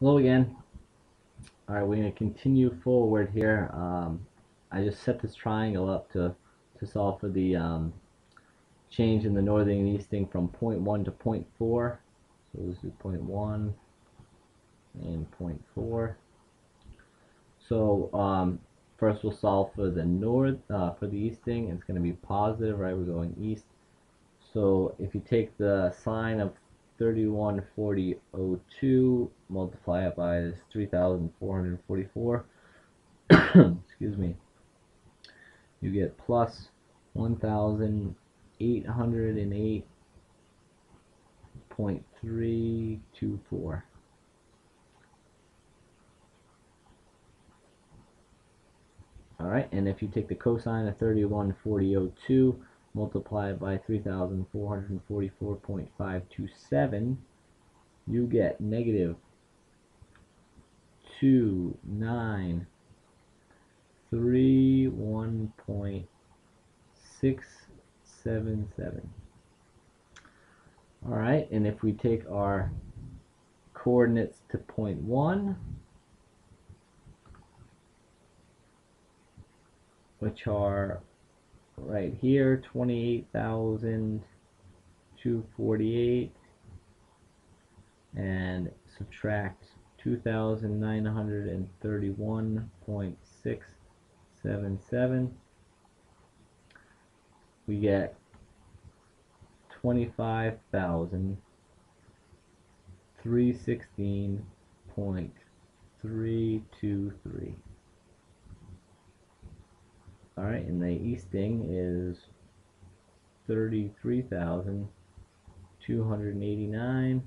Hello again. Alright, we're going to continue forward here. I just set this triangle up to solve for the change in the northing and easting from point 1 to point 4. So this is point 1 and point 4. So first we'll solve for the north, for the easting. It's going to be positive, right? We're going east. So if you take the sine of 3140.02, multiply it by this 3,444, excuse me, you get plus 1,808.324. Alright, and if you take the cosine of 3140.02, multiply it by 3,444.527, you get negative 2931.677. Alright, and if we take our coordinates to point 1, which are right here, 28,248, and subtract 2,931.677, we get 25,316.323. Alright, and the easting is 33,289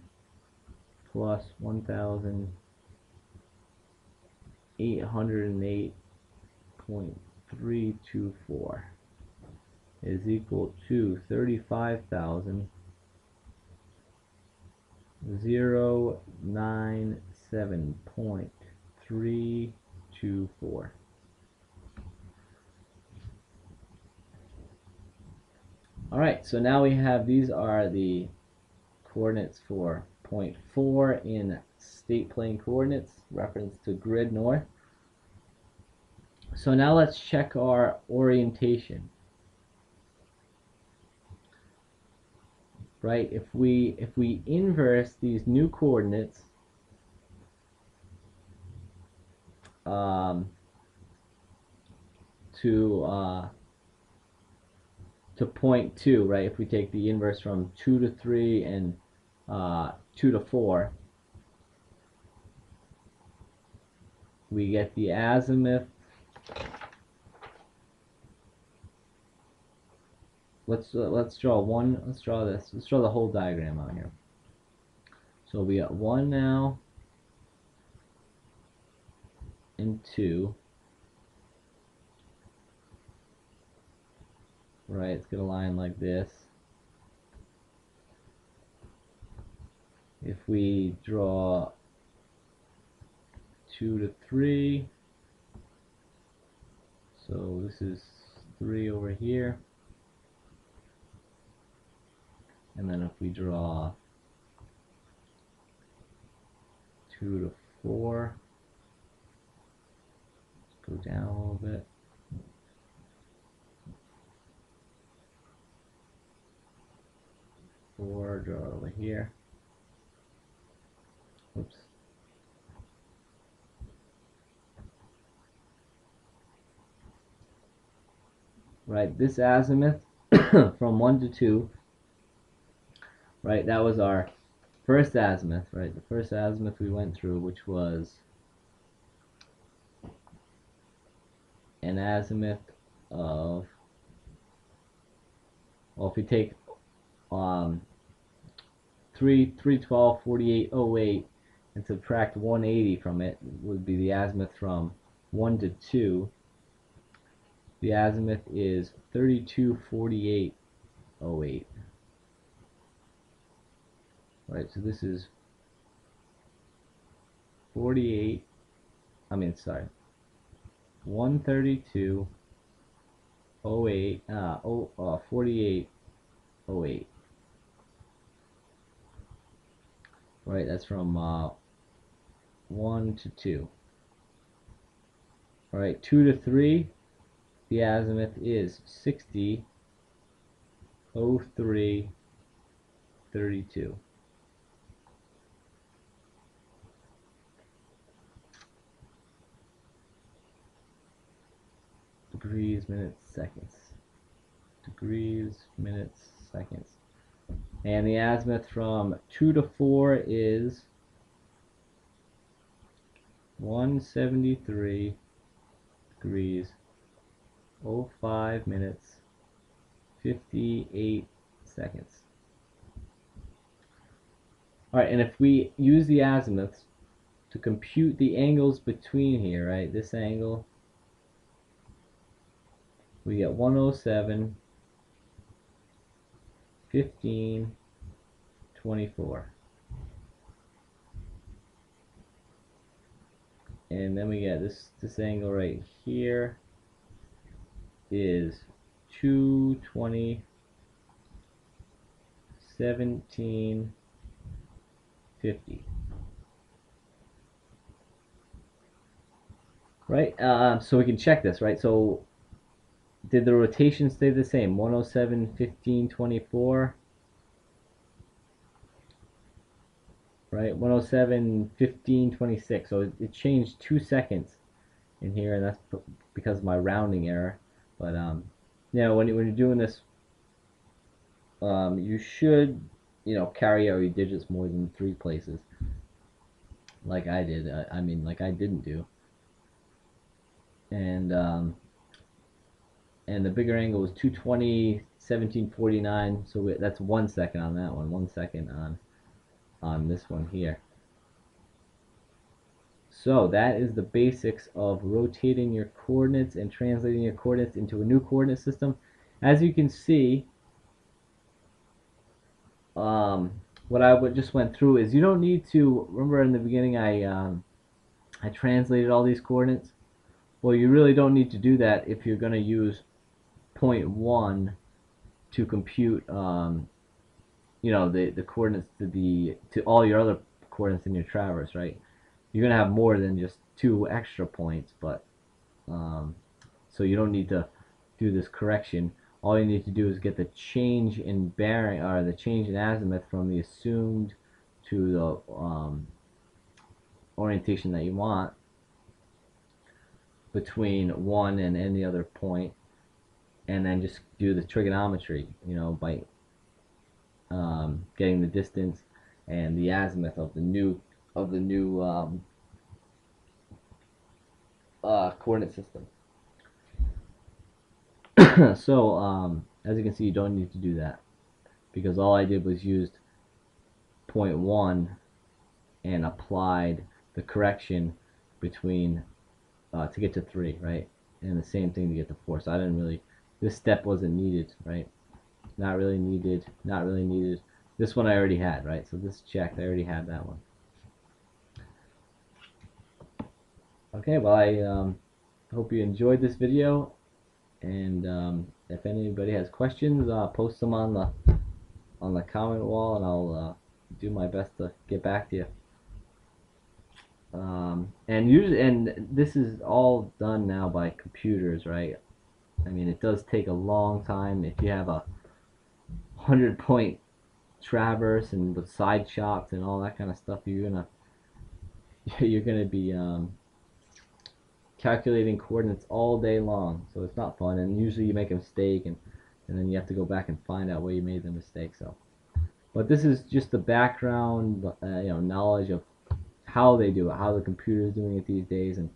plus 1,808.324 is equal to 35,097.324. Alright, so now we have, these are the coordinates for point 4 in state plane coordinates, reference to grid north. So now let's check our orientation. Right, if we inverse these new coordinates to point 2, right? If we take the inverse from 2 to 3 and 2 to 4, we get the azimuth. Let's draw one. Let's draw this. Let's draw the whole diagram out here. So we got 1 now and 2. Right, it's gonna line like this. If we draw 2 to 3, so this is 3 over here, and then if we draw 2 to 4, let's go down a little bit. Draw it over here. Oops. Right, this azimuth from 1 to 2, right, that was our first azimuth, right? The first azimuth we went through, which was an azimuth of, well, if we take 312.4808 and subtract 180 from it, would be the azimuth from 1 to 2. The azimuth is 3248.08. Right, so this is 132.08, 48.08. Right, that's from 1 to 2. All right, 2 to 3, the azimuth is 60, 03, 32. Degrees, minutes, seconds. Degrees, minutes, seconds. And the azimuth from 2 to 4 is 173 degrees, 05 minutes, 58 seconds. Alright, and if we use the azimuths to compute the angles between here, right, this angle, we get 107, 15, 24. And then we get this angle right here is 220, 17, 50. Right? So we can check this, right? So did the rotation stay the same? 107, 15, 24. Right? 107, 15, 26. So it changed 2 seconds in here, and that's because of my rounding error. But you know, when you're doing this, you should, you know, carry out your digits more than 3 places, like I did. I mean, like I didn't do. And the bigger angle was 220, 1749. So that's 1 second on that one. 1 second on this one here. So that is the basics of rotating your coordinates and translating your coordinates into a new coordinate system. As you can see, what I just went through is you don't need to, remember in the beginning I translated all these coordinates? Well, you really don't need to do that if you're going to use point 1 to compute you know, the coordinates to all your other coordinates in your traverse, right? You're gonna have more than just 2 extra points, but so you don't need to do this correction. All you need to do is get the change in bearing, or the change in azimuth, from the assumed to the orientation that you want between 1 and any other point, and then just do the trigonometry, you know, by getting the distance and the azimuth of the new coordinate system. So as you can see, you don't need to do that, because all I did was used point 1 and applied the correction between to get to 3, right? And the same thing to get to 4. So I didn't really, this step wasn't needed, right? Not really needed, not really needed. This one I already had, right? So this checked, I already had that one. Okay, well, I hope you enjoyed this video, and if anybody has questions, post them on the comment wall, and I'll do my best to get back to you. And this is all done now by computers, right? I mean, it does take a long time. If you have a 100-point traverse and with side shots and all that kind of stuff, you're gonna be calculating coordinates all day long. So it's not fun, and usually you make a mistake, and then you have to go back and find out where you made the mistake. So, but this is just the background, you know, knowledge of how they do it, how the computer is doing it these days, and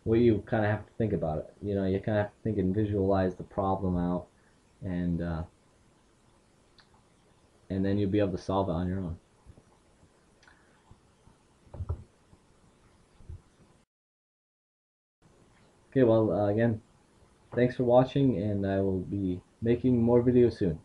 what you kind of have to think about it. You know, you kind of have to think and visualize the problem out, and then you'll be able to solve it on your own. Okay, well, again, thanks for watching, and I will be making more videos soon.